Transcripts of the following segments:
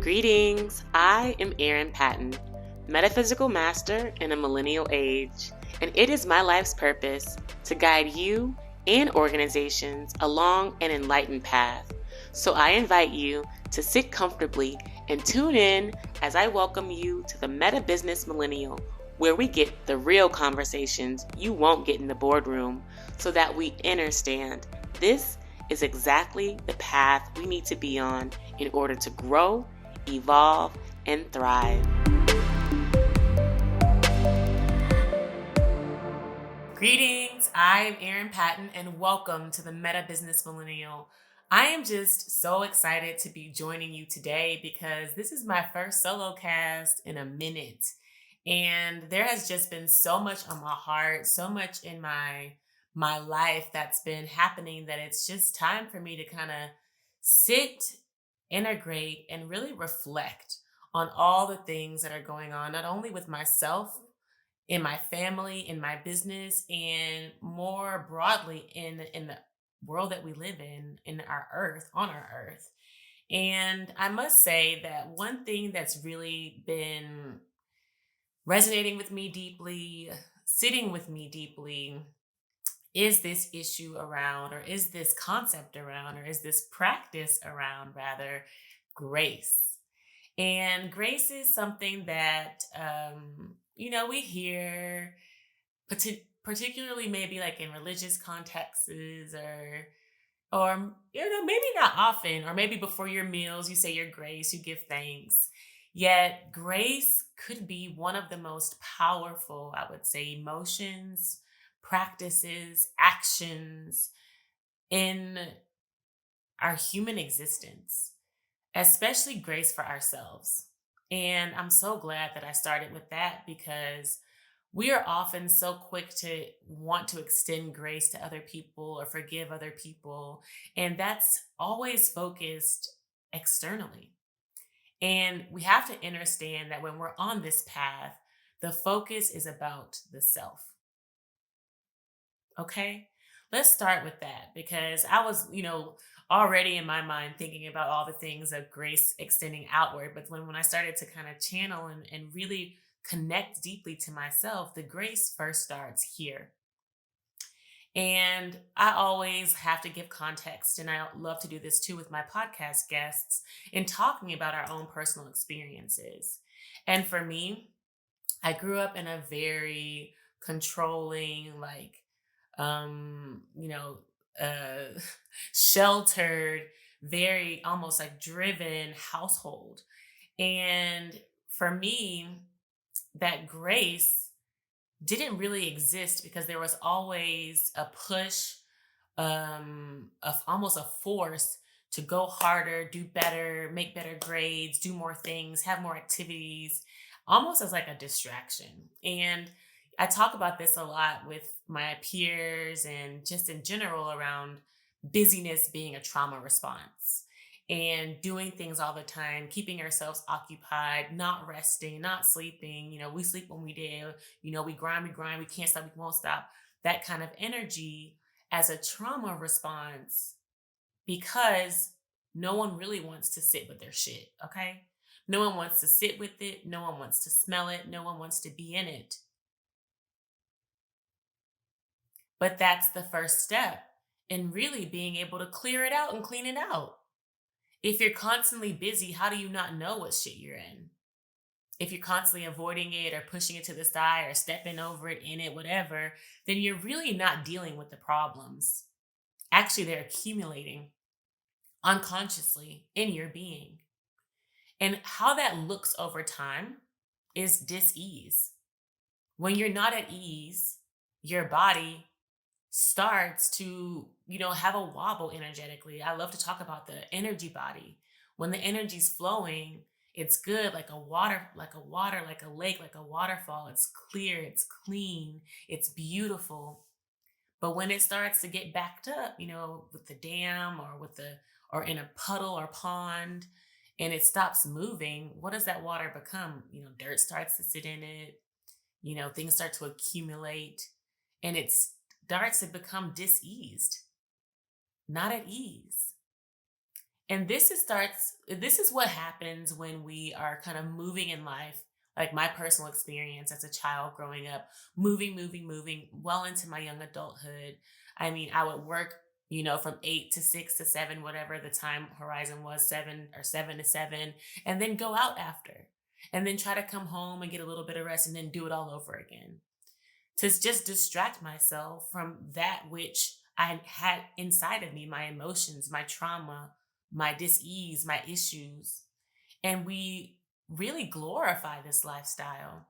Greetings, I am Erin Patton, metaphysical master in a millennial age, and it is my life's purpose to guide you and organizations along an enlightened path. So I invite you to sit comfortably and tune in as I welcome you to the Meta Business Millennial, where we get the real conversations you won't get in the boardroom so that we innerstand. This is exactly the path we need to be on in order to grow, evolve, and thrive. Greetings, I'm Erin Patton, and welcome to the Meta Business Millennial. I am just so excited to be joining you today because this is my first solo cast in a minute. And there has just been so much on my heart, so much in my life that's been happening that it's just time for me to kind of sit, integrate, and really reflect on all the things that are going on, not only with myself, in my family, in my business, and more broadly in the world that we live in our earth, on our earth. And I must say that one thing that's really been resonating with me deeply, sitting with me deeply, is this issue around, or is this concept around, or is this practice around, rather, grace. And grace is something that, we hear, particularly maybe like in religious contexts, or maybe not often, or maybe before your meals, you say your grace, you give thanks. Yet grace could be one of the most powerful, I would say, emotions, practices, actions in our human existence, especially grace for ourselves. And I'm so glad that I started with that because we are often so quick to want to extend grace to other people or forgive other people. And that's always focused externally. And we have to understand that when we're on this path, the focus is about the self. Okay? Let's start with that because I was, already in my mind thinking about all the things of grace extending outward. But when I started to kind of channel and really connect deeply to myself, the grace first starts here. And I always have to give context, and I love to do this too with my podcast guests in talking about our own personal experiences. And for me, I grew up in a very controlling, um, you know, uh, sheltered, very almost like driven household. And for me, that grace didn't really exist because there was always a push, of almost a force to go harder, do better, make better grades, do more things, have more activities, almost as like a distraction. And I talk about this a lot with my peers and just in general around busyness being a trauma response and doing things all the time, keeping ourselves occupied, not resting, not sleeping. We sleep when we do, we grind, we can't stop, we won't stop. That kind of energy as a trauma response because no one really wants to sit with their shit, okay? No one wants to sit with it. No one wants to smell it. No one wants to be in it. But that's the first step in really being able to clear it out and clean it out. If you're constantly busy, how do you not know what shit you're in? If you're constantly avoiding it or pushing it to the side or stepping over it, in it, whatever, then you're really not dealing with the problems. Actually, they're accumulating unconsciously in your being. And how that looks over time is dis-ease. When you're not at ease, your body starts to, have a wobble energetically. I love to talk about the energy body. When the energy's flowing, it's good, like a water, like a lake, like a waterfall. It's clear, it's clean, it's beautiful. But when it starts to get backed up, with the dam or in a puddle or pond, and it stops moving, what does that water become? Dirt starts to sit in it, things start to accumulate, and it starts to become diseased, not at ease. And this is what happens when we are kind of moving in life. Like my personal experience as a child growing up, moving well into my young adulthood. I mean, I would work, from 8 to 6 to 7, whatever the time horizon was, 7 or 7 to 7, and then go out after. And then try to come home and get a little bit of rest and then do it all over again, to just distract myself from that which I had inside of me, my emotions, my trauma, my dis-ease, my issues. And we really glorify this lifestyle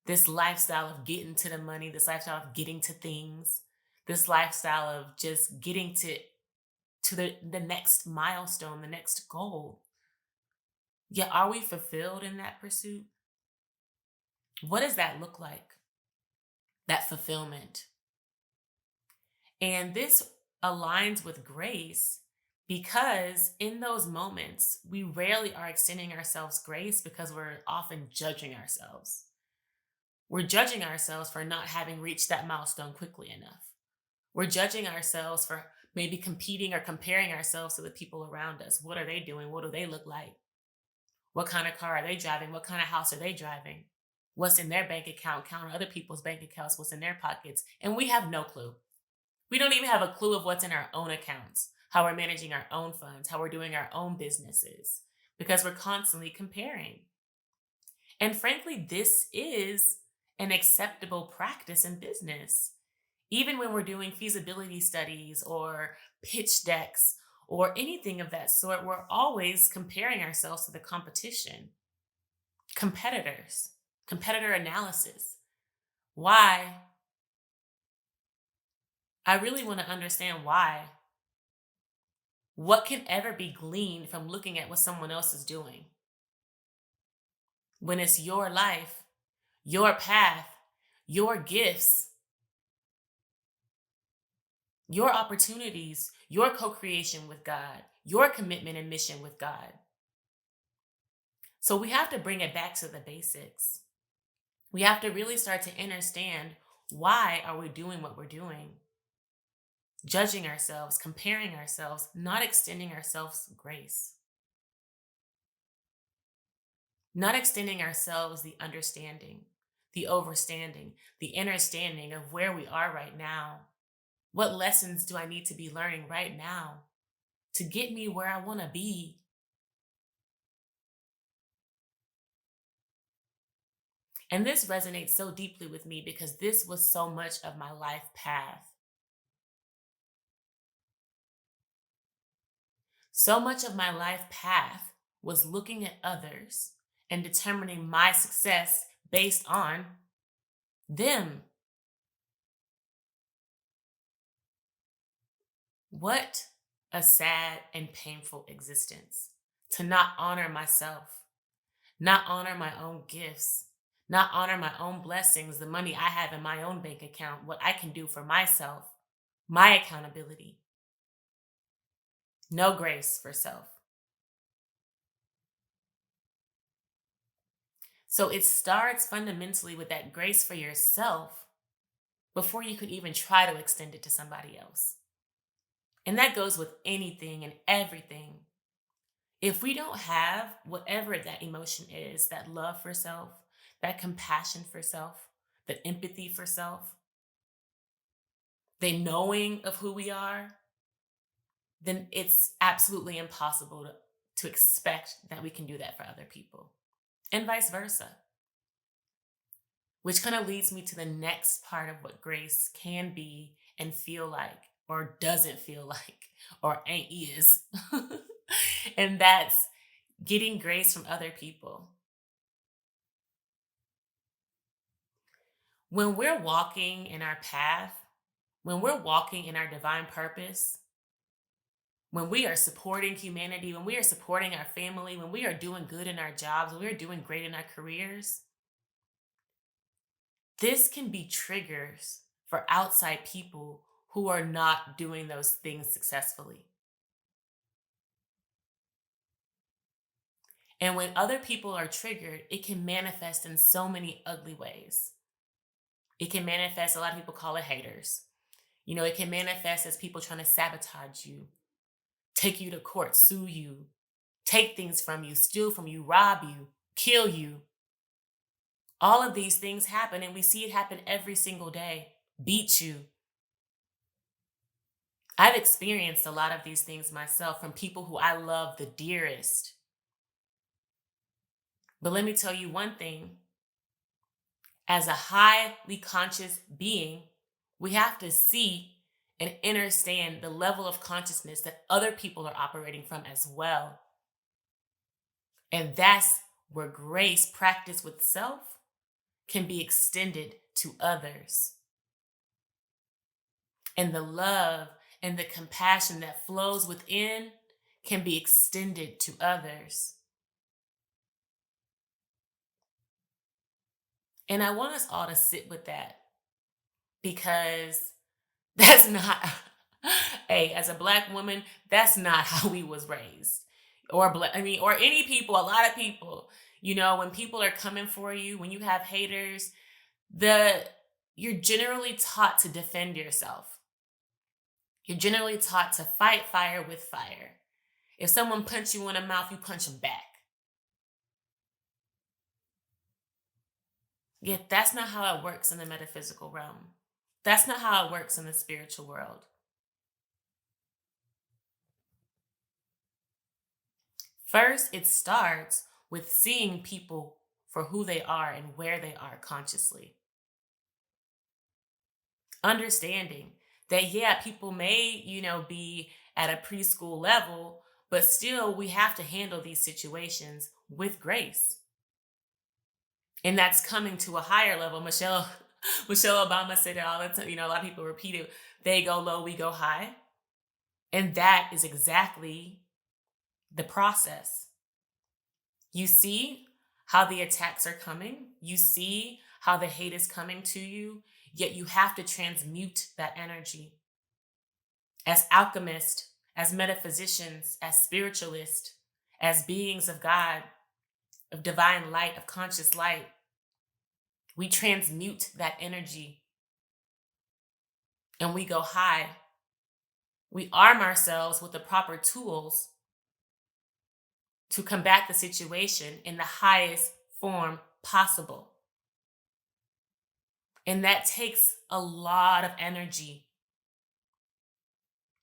of getting to the money, this lifestyle of getting to things, this lifestyle of just getting to the next milestone, the next goal. Yet are we fulfilled in that pursuit? What does that look like? That fulfillment. And this aligns with grace because in those moments, we rarely are extending ourselves grace because we're often judging ourselves. We're judging ourselves for not having reached that milestone quickly enough. We're judging ourselves for maybe competing or comparing ourselves to the people around us. What are they doing? What do they look like? What kind of car are they driving? What kind of house are they driving? What's in their bank account? Counting other people's bank accounts, what's in their pockets. And we have no clue. We don't even have a clue of what's in our own accounts, how we're managing our own funds, how we're doing our own businesses, because we're constantly comparing. And frankly, this is an acceptable practice in business. Even when we're doing feasibility studies or pitch decks or anything of that sort, we're always comparing ourselves to the competition, competitors, competitor analysis. Why? I really want to understand why. What can ever be gleaned from looking at what someone else is doing when it's your life, your path, your gifts, your opportunities, your co creation with God, your commitment and mission with God? So we have to bring it back to the basics. We have to really start to understand, why are we doing what we're doing? Judging ourselves, comparing ourselves, not extending ourselves grace, not extending ourselves the understanding, the overstanding, the understanding of where we are right now. What lessons do I need to be learning right now to get me where I want to be? And this resonates so deeply with me because this was so much of my life path. So much of my life path was looking at others and determining my success based on them. What a sad and painful existence to not honor myself, not honor my own gifts, not honor my own blessings, the money I have in my own bank account, what I can do for myself, my accountability. No grace for self. So it starts fundamentally with that grace for yourself before you could even try to extend it to somebody else. And that goes with anything and everything. If we don't have whatever that emotion is, that love for self, that compassion for self, the empathy for self, the knowing of who we are, then it's absolutely impossible to expect that we can do that for other people, and vice versa. Which kind of leads me to the next part of what grace can be and feel like, or doesn't feel like, or ain't is. And that's getting grace from other people. When we're walking in our path, when we're walking in our divine purpose, when we are supporting humanity, when we are supporting our family, when we are doing good in our jobs, when we are doing great in our careers, this can be triggers for outside people who are not doing those things successfully. And when other people are triggered, it can manifest in so many ugly ways. It can manifest, a lot of people call it haters. It can manifest as people trying to sabotage you, take you to court, sue you, take things from you, steal from you, rob you, kill you. All of these things happen, and we see it happen every single day. Beat you. I've experienced a lot of these things myself from people who I love the dearest. But let me tell you one thing, as a highly conscious being, we have to see and understand the level of consciousness that other people are operating from as well. And that's where grace practiced with self can be extended to others. And the love and the compassion that flows within can be extended to others. And I want us all to sit with that, because that's not, hey, as a Black woman, that's not how we was raised. Or or any people, a lot of people, when people are coming for you, when you have haters, the you're generally taught to defend yourself. You're generally taught to fight fire with fire. If someone punch you in the mouth, you punch them back. Yet that's not how it works in the metaphysical realm. That's not how it works in the spiritual world. First, it starts with seeing people for who they are and where they are consciously. Understanding that, yeah, people may, be at a preschool level, but still we have to handle these situations with grace. And that's coming to a higher level. Michelle Obama said it all the time. A lot of people repeat it. They go low, we go high. And that is exactly the process. You see how the attacks are coming. You see how the hate is coming to you. Yet you have to transmute that energy. As alchemists, as metaphysicians, as spiritualists, as beings of God, of divine light, of conscious light, we transmute that energy and we go high. We arm ourselves with the proper tools to combat the situation in the highest form possible. And that takes a lot of energy.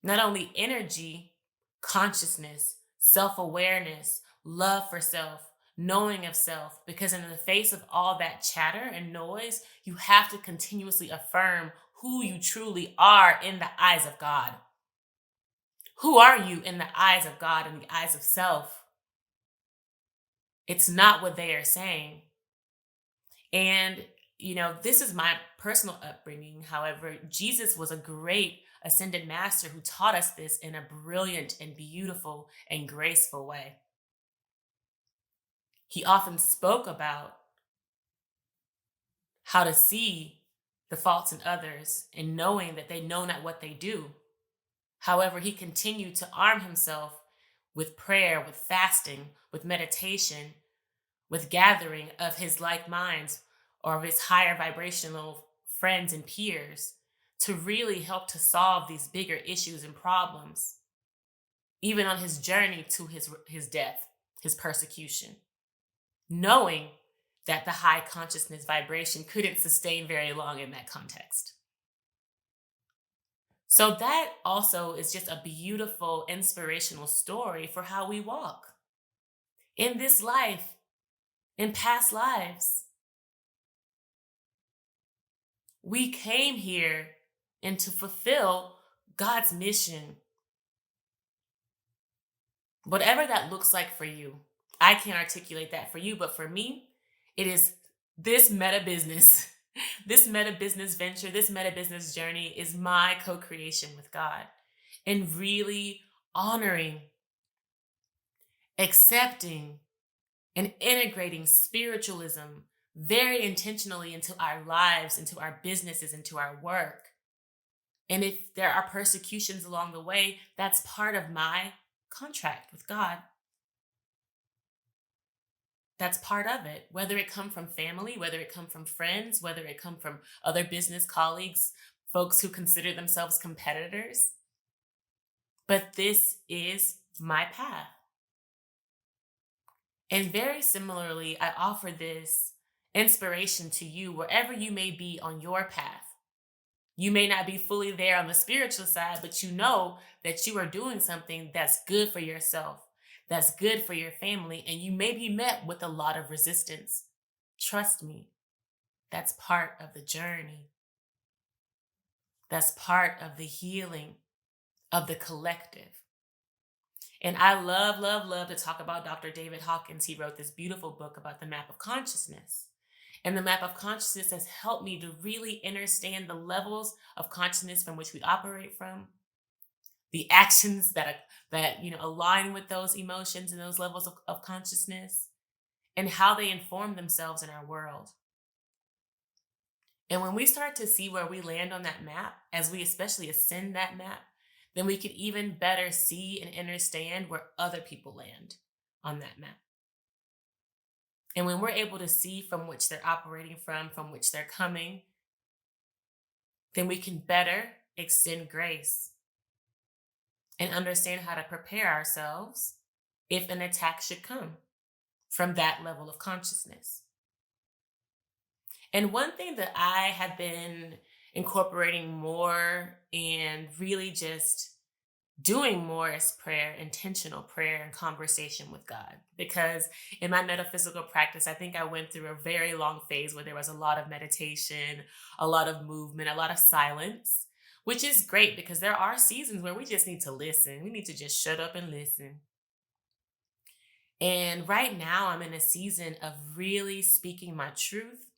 Not only energy, consciousness, self-awareness, love for self, knowing of self, because in the face of all that chatter and noise, you have to continuously affirm who you truly are in the eyes of God. Who are you in the eyes of God and the eyes of self? It's not what they are saying. And, this is my personal upbringing. However, Jesus was a great ascended master who taught us this in a brilliant and beautiful and graceful way. He often spoke about how to see the faults in others and knowing that they know not what they do. However, he continued to arm himself with prayer, with fasting, with meditation, with gathering of his like minds or of his higher vibrational friends and peers to really help to solve these bigger issues and problems, even on his journey to his death, his persecution, knowing that the high consciousness vibration couldn't sustain very long in that context. So that also is just a beautiful, inspirational story for how we walk in this life, in past lives. We came here and to fulfill God's mission. Whatever that looks like for you, I can't articulate that for you, but for me, it is this meta business, this meta business venture, this meta business journey is my co-creation with God, and really honoring, accepting, and integrating spiritualism very intentionally into our lives, into our businesses, into our work. And if there are persecutions along the way, that's part of my contract with God. That's part of it, whether it come from family, whether it come from friends, whether it come from other business colleagues, folks who consider themselves competitors. but this is my path. And very similarly, I offer this inspiration to you wherever you may be on your path. You may not be fully there on the spiritual side, but you know that you are doing something that's good for yourself, that's good for your family, and you may be met with a lot of resistance. Trust me, that's part of the journey. That's part of the healing of the collective. And I love, love, love to talk about Dr. David Hawkins. He wrote this beautiful book about the map of consciousness. And the map of consciousness has helped me to really understand the levels of consciousness from which we operate from, the actions that align with those emotions and those levels of consciousness, and how they inform themselves in our world. And when we start to see where we land on that map, as we especially ascend that map, then we can even better see and understand where other people land on that map. And when we're able to see from which they're operating from which they're coming, then we can better extend grace and understand how to prepare ourselves if an attack should come from that level of consciousness. And one thing that I have been incorporating more and really just doing more is prayer, intentional prayer and conversation with God. Because in my metaphysical practice, I think I went through a very long phase where there was a lot of meditation, a lot of movement, a lot of silence, which is great because there are seasons where we just need to listen. We need to just shut up and listen. And right now, I'm in a season of really speaking my truth,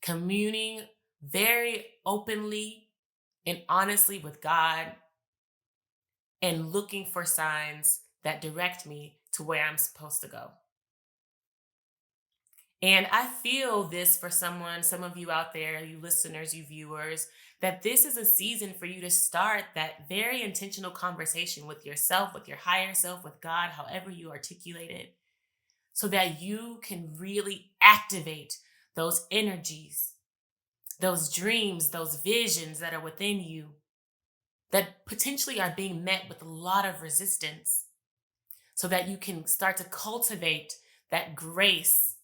communing very openly and honestly with God, and looking for signs that direct me to where I'm supposed to go. And I feel this for some of you out there, you listeners, you viewers, that this is a season for you to start that very intentional conversation with yourself, with your higher self, with God, however you articulate it, so that you can really activate those energies, those dreams, those visions that are within you that potentially are being met with a lot of resistance, so that you can start to cultivate that grace,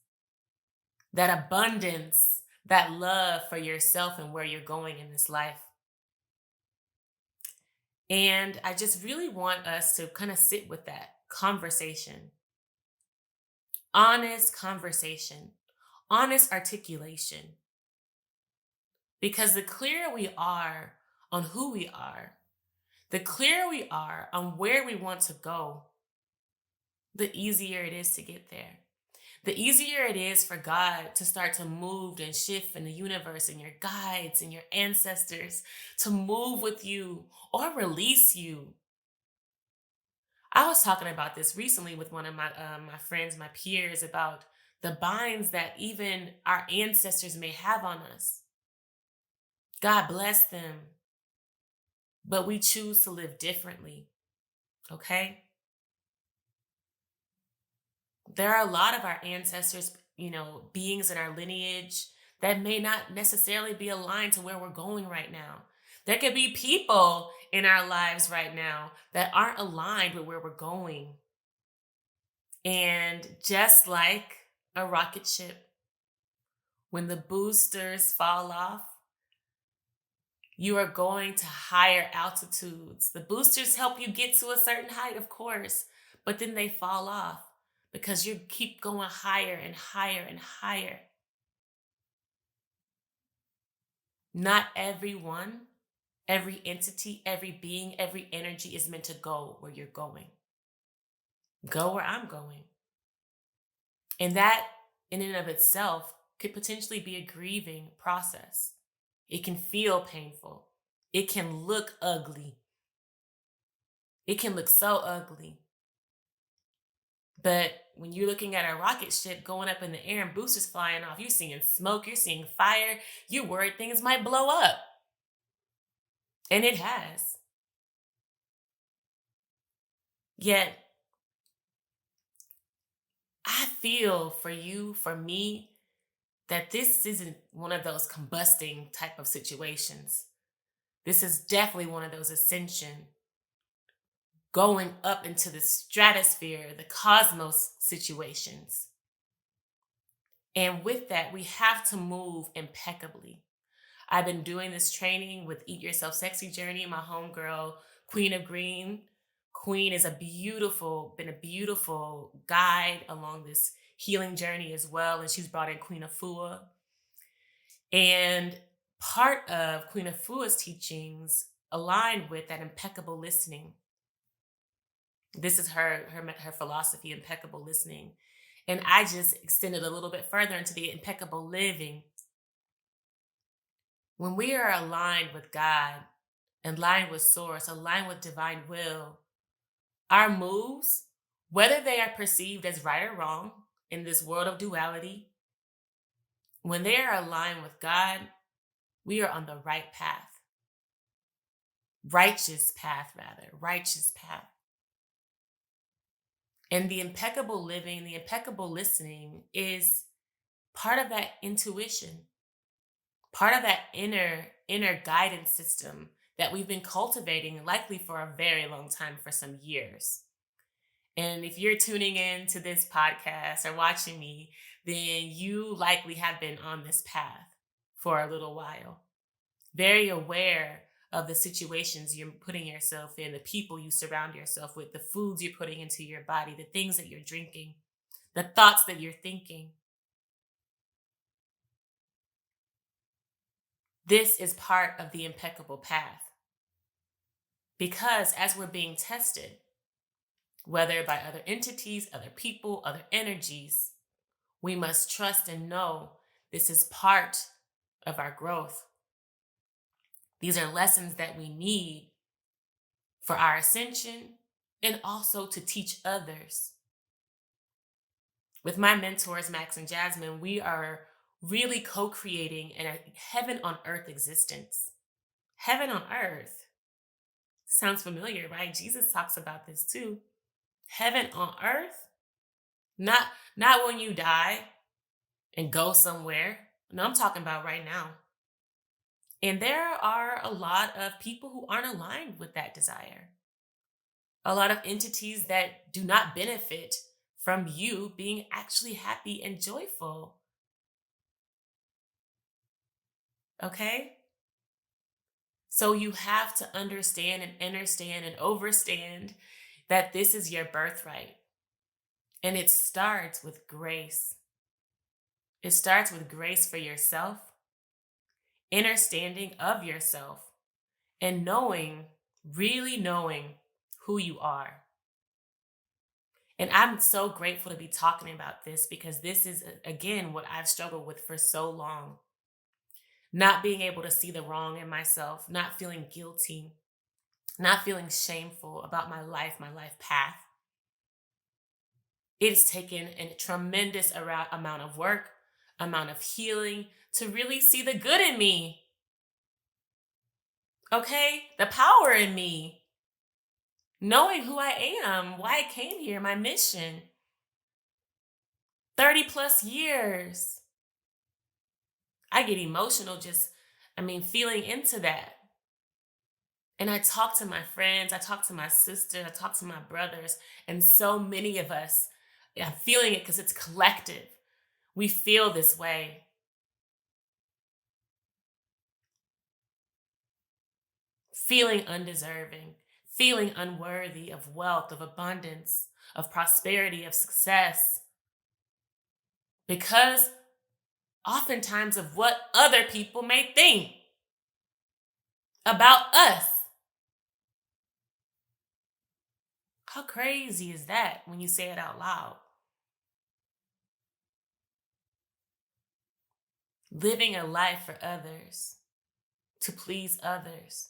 that abundance, that love for yourself and where you're going in this life. And I just really want us to kind of sit with that conversation, honest conversation, honest articulation. Because the clearer we are on who we are, the clearer we are on where we want to go, the easier it is to get there. The easier it is for God to start to move and shift in the universe and your guides and your ancestors to move with you or release you. I was talking about this recently with one of my friends, my peers, about the binds that even our ancestors may have on us. God bless them, but we choose to live differently. Okay? There are a lot of our ancestors, beings in our lineage that may not necessarily be aligned to where we're going right now. There could be people in our lives right now that aren't aligned with where we're going. And just like a rocket ship, when the boosters fall off, you are going to higher altitudes. The boosters help you get to a certain height, of course, but then they fall off because you keep going higher and higher and higher. Not everyone, every entity, every being, every energy is meant to go where you're going. Go where I'm going. And that, in and of itself, could potentially be a grieving process. It can feel painful. It can look ugly. It can look so ugly. But when you're looking at a rocket ship going up in the air and boosters flying off, you're seeing smoke, you're seeing fire, you're worried things might blow up. And it has. Yet, I feel for you, for me, that this isn't one of those combusting type of situations. This is definitely one of those ascension. going up into the stratosphere, the cosmos situations. And with that, we have to move impeccably. I've been doing this training with Eat Yourself Sexy Journey, my homegirl, Queen of Green. Queen is been a beautiful guide along this healing journey as well. And she's brought in Queen Afua. And part of Queen Afua's teachings aligned with that impeccable listening. This is her philosophy, impeccable listening. And I just extended a little bit further into the impeccable living. When we are aligned with God, aligned with source, aligned with divine will, our moves, whether they are perceived as right or wrong in this world of duality, when they are aligned with God, we are on the right path. Righteous path, rather. Righteous path. And the impeccable living, the impeccable listening is part of that intuition, part of that inner guidance system that we've been cultivating likely for a very long time, for some years. And if you're tuning in to this podcast or watching me, then you likely have been on this path for a little while. Very aware of the situations you're putting yourself in, the people you surround yourself with, the foods you're putting into your body, the things that you're drinking, the thoughts that you're thinking. This is part of the impeccable path. Because as we're being tested, whether by other entities, other people, other energies, we must trust and know this is part of our growth. These are lessons that we need for our ascension and also to teach others. With my mentors, Max and Jasmine, we are really co-creating a heaven on earth existence. Heaven on earth. Sounds familiar, right? Jesus talks about this too. Heaven on earth. Not when you die and go somewhere. No, I'm talking about right now. And there are a lot of people who aren't aligned with that desire. A lot of entities that do not benefit from you being actually happy and joyful. Okay? So you have to understand and understand and overstand that this is your birthright. And it starts with grace. It starts with grace for yourself, understanding of yourself, and knowing, really knowing who you are. And I'm so grateful to be talking about this because this is, again, what I've struggled with for so long. Not being able to see the wrong in myself, not feeling guilty, not feeling shameful about my life path. It's taken a tremendous amount of work, amount of healing to really see the good in me. Okay? The power in me. Knowing who I am, why I came here, my mission. 30 plus years. I get emotional feeling into that. And I talk to my friends, I talk to my sister, I talk to my brothers, and so many of us, I'm feeling it because it's collective. We feel this way. Feeling undeserving, feeling unworthy of wealth, of abundance, of prosperity, of success. Because oftentimes of what other people may think about us. How crazy is that when you say it out loud? Living a life for others, to please others,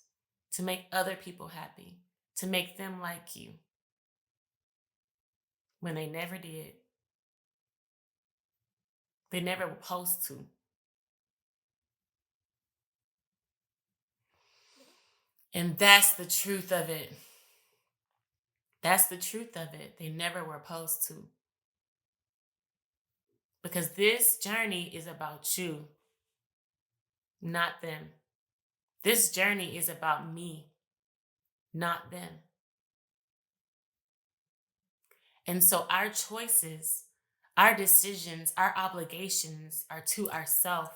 to make other people happy, to make them like you when they never did. They never were supposed to. And that's the truth of it. That's the truth of it. They never were supposed to. Because this journey is about you, not them. This journey is about me, not them. And so our choices, our decisions, our obligations are to ourself,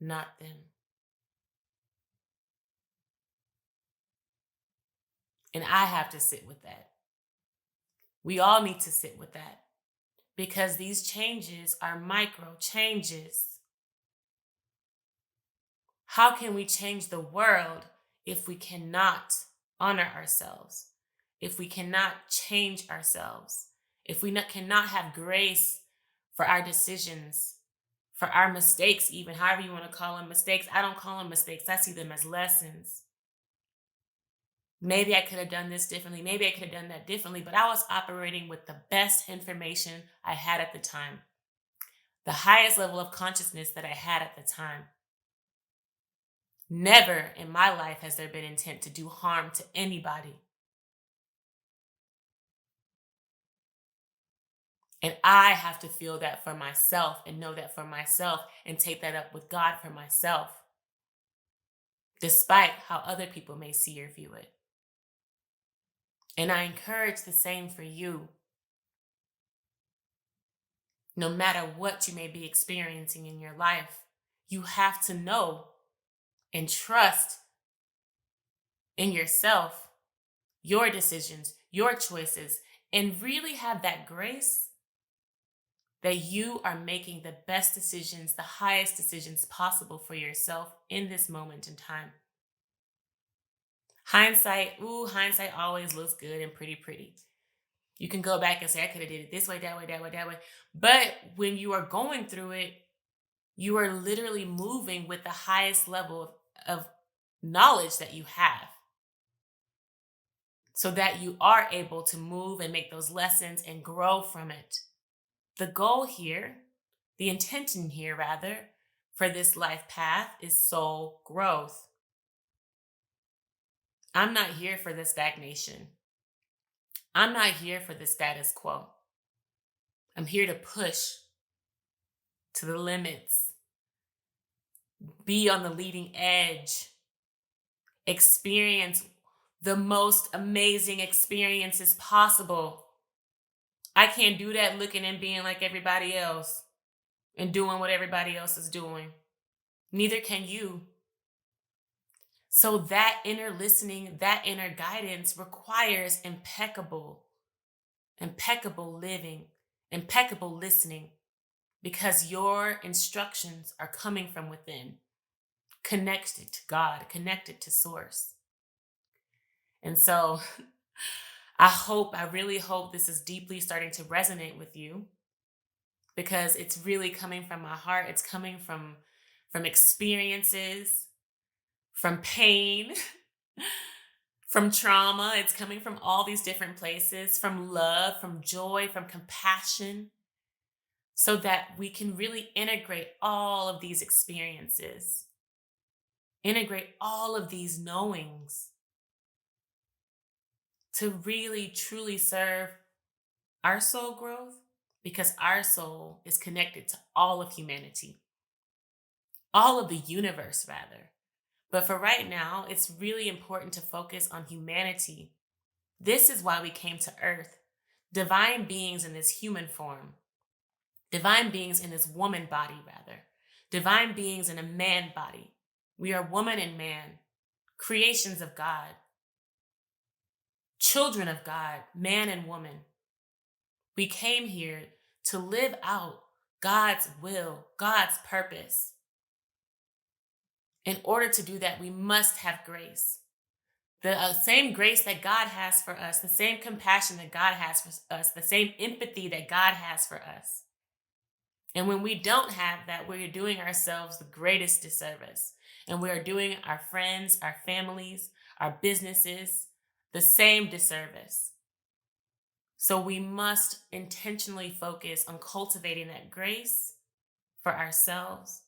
not them. And I have to sit with that. We all need to sit with that because these changes are micro changes. How can we change the world if we cannot honor ourselves? If we cannot change ourselves? If we cannot have grace for our decisions, for our mistakes, even however you want to call them mistakes? I don't call them mistakes, I see them as lessons. Maybe I could have done this differently. Maybe I could have done that differently, but I was operating with the best information I had at the time, the highest level of consciousness that I had at the time. Never in my life has there been intent to do harm to anybody. And I have to feel that for myself and know that for myself and take that up with God for myself, despite how other people may see or view it. And I encourage the same for you. No matter what you may be experiencing in your life, you have to know and trust in yourself, your decisions, your choices, and really have that grace that you are making the best decisions, the highest decisions possible for yourself in this moment in time. Hindsight always looks good and pretty. You can go back and say, I could have did it this way, that way, that way, that way. But when you are going through it, you are literally moving with the highest level of knowledge that you have, so that you are able to move and make those lessons and grow from it. The goal here, the intention here rather, for this life path is soul growth. I'm not here for the stagnation. I'm not here for the status quo. I'm here to push to the limits, be on the leading edge, experience the most amazing experiences possible. I can't do that looking and being like everybody else and doing what everybody else is doing. Neither can you. So that inner listening, that inner guidance requires impeccable living, impeccable listening, because your instructions are coming from within, connected to God, connected to source. And so I really hope this is deeply starting to resonate with you, because it's really coming from my heart. It's coming from experiences, from pain, from trauma. It's coming from all these different places, from love, from joy, from compassion, so that we can really integrate all of these experiences, integrate all of these knowings to really truly serve our soul growth, because our soul is connected to all of humanity, all of the universe, rather. But for right now, it's really important to focus on humanity. This is why we came to Earth. Divine beings in this human form, divine beings in this woman body, rather, divine beings in a man body. We are woman and man, creations of God, children of God, man and woman. We came here to live out God's will, God's purpose. In order to do that, we must have grace. The same grace that God has for us, the same compassion that God has for us, the same empathy that God has for us. And when we don't have that, we're doing ourselves the greatest disservice. And we are doing our friends, our families, our businesses the same disservice. So we must intentionally focus on cultivating that grace for ourselves,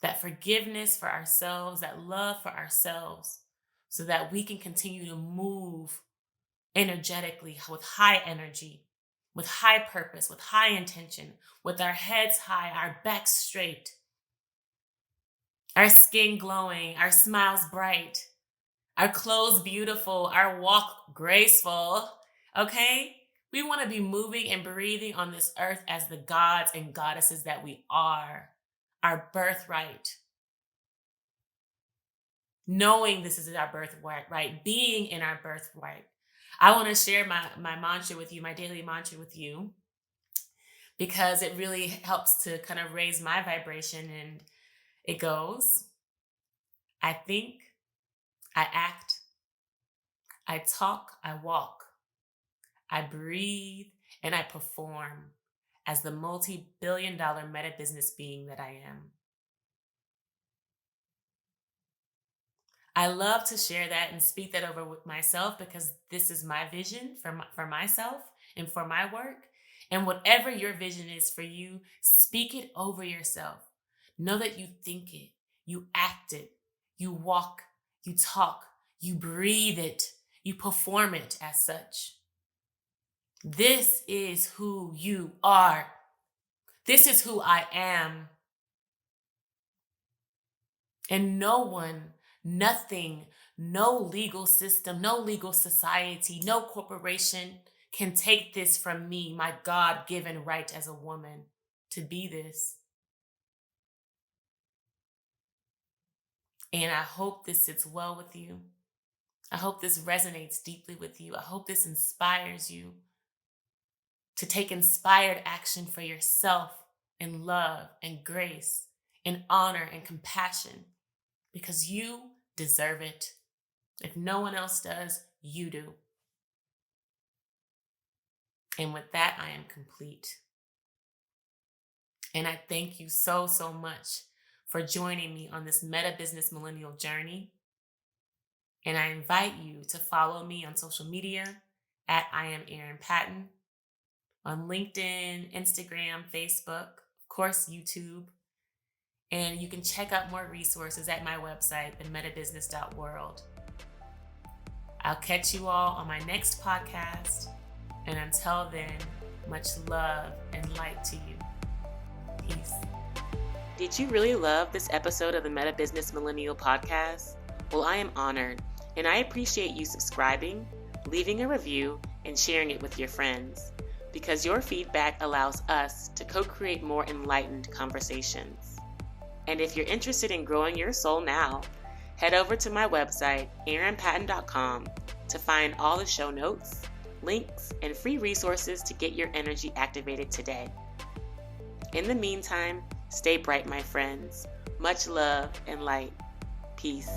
that forgiveness for ourselves, that love for ourselves, so that we can continue to move energetically with high energy, with high purpose, with high intention, with our heads high, our backs straight, our skin glowing, our smiles bright, our clothes beautiful, our walk graceful, Okay? We want to be moving and breathing on this earth as the gods and goddesses that we are, our birthright. Knowing this is our birthright, right? Being in our birthright. I want to share my mantra with you, my daily mantra with you, because it really helps to kind of raise my vibration. And it goes, I think, I act, I talk, I walk, I breathe, and I perform as the multi-billion-dollar meta business being that I am. I love to share that and speak that over with myself because this is my vision for myself and for my work. And whatever your vision is for you, speak it over yourself. Know that you think it, you act it, you walk, you talk, you breathe it, you perform it as such. This is who you are. This is who I am. And no one, nothing, no legal system, no legal society, no corporation can take this from me, my God given right as a woman to be this. And I hope this sits well with you. I hope this resonates deeply with you. I hope this inspires you to take inspired action for yourself in love and grace, in honor and compassion, because you deserve it. If no one else does, you do. And with that, I am complete. And I thank you so, so much for joining me on this meta business millennial journey. And I invite you to follow me on social media at I am Erin Patton, on LinkedIn, Instagram, Facebook, of course, YouTube. And you can check out more resources at my website, themetabusiness.world. I'll catch you all on my next podcast. And until then, much love and light to you. Peace. Did you really love this episode of the Meta Business Millennial Podcast? Well, I am honored, and I appreciate you subscribing, leaving a review, and sharing it with your friends, because your feedback allows us to co-create more enlightened conversations. And if you're interested in growing your soul now, head over to my website, erinpatton.com, to find all the show notes, links, and free resources to get your energy activated today. In the meantime, stay bright, my friends. Much love and light. Peace.